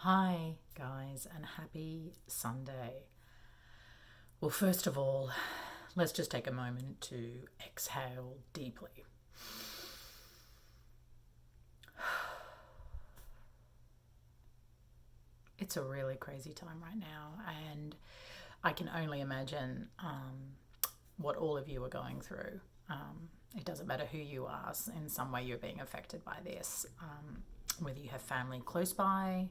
Hi, guys, and happy Sunday. Well, first of all, let's just take a moment to exhale deeply. It's a really crazy time right now, and I can only imagine what all of you are going through. It doesn't matter who you are, in some way you're being affected by this. Whether you have family close by,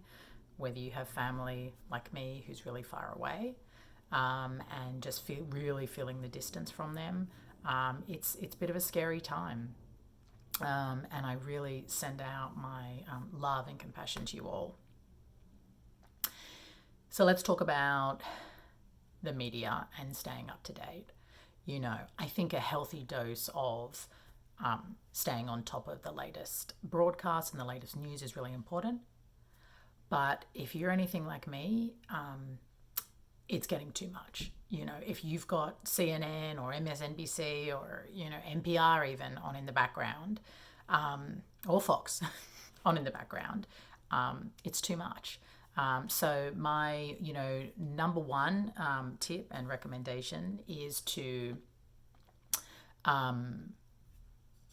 whether you have family like me who's really far away, and just really feeling the distance from them. It's a bit of a scary time, and I really send out my love and compassion to you all. So let's talk about the media and staying up to date. I think a healthy dose of staying on top of the latest broadcasts and the latest news is really important. But if you're anything like me, it's getting too much. If you've got CNN or MSNBC or, NPR even on in the background, or Fox on in the background, it's too much. So my, number one tip and recommendation is to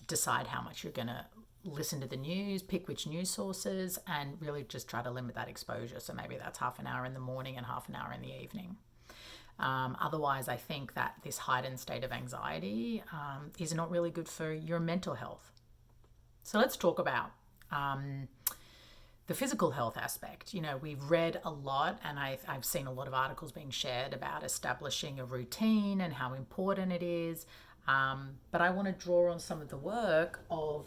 decide how much you're going to listen to the news, pick which news sources, and really just try to limit that exposure. So maybe that's half an hour in the morning and half an hour in the evening. Otherwise, I think that this heightened state of anxiety is not really good for your mental health. So let's talk about the physical health aspect. We've read a lot, and I've seen a lot of articles being shared about establishing a routine and how important it is. But I want to draw on some of the work of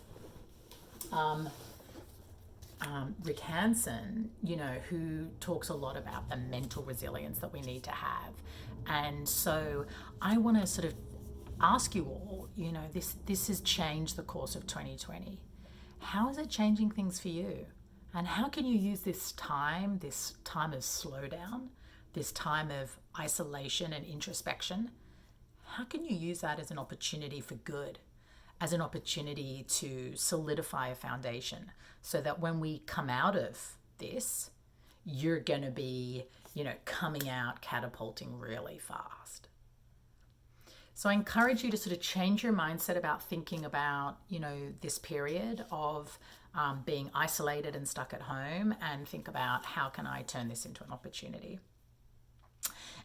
Rick Hanson, who talks a lot about the mental resilience that we need to have. And so I want to sort of ask you all, this has changed the course of 2020. How is it changing things for you? And how can you use this time of slowdown, this time of isolation and introspection? How can you use that as an opportunity for good? As an opportunity to solidify a foundation so that when we come out of this, you're going to be, coming out catapulting really fast. So I encourage you to sort of change your mindset about thinking about, this period of being isolated and stuck at home, and think about how can I turn this into an opportunity.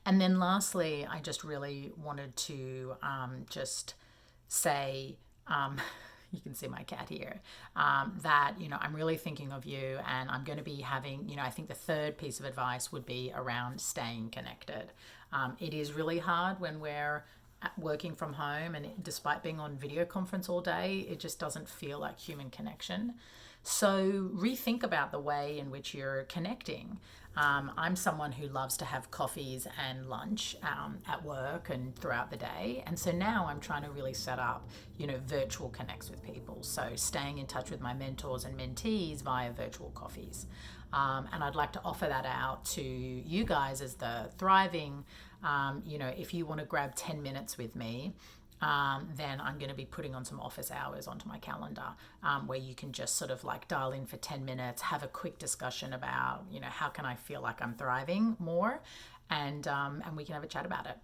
And then lastly, I just really wanted to just say, you can see my cat here, that, I'm really thinking of you, and I'm going to be having, I think the third piece of advice would be around staying connected. It is really hard when we're working from home, and despite being on video conference all day, it just doesn't feel like human connection. So rethink about the way in which you're connecting. I'm someone who loves to have coffees and lunch at work and throughout the day. And so now I'm trying to really set up, virtual connects with people. So staying in touch with my mentors and mentees via virtual coffees. And I'd like to offer that out to you guys as the thriving, if you want to grab 10 minutes with me, then I'm going to be putting on some office hours onto my calendar, where you can just sort of like dial in for 10 minutes, have a quick discussion about, how can I feel like I'm thriving more, and we can have a chat about it.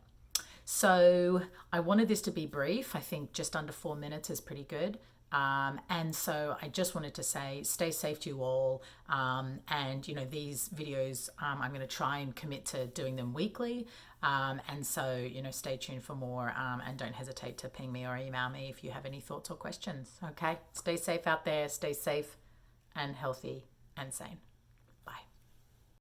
So I wanted this to be brief. I think just under 4 minutes is pretty good. And so I just wanted to say, stay safe to you all. And, these videos, I'm going to try and commit to doing them weekly. And so, stay tuned for more, and don't hesitate to ping me or email me if you have any thoughts or questions. Okay. Stay safe out there. Stay safe and healthy and sane.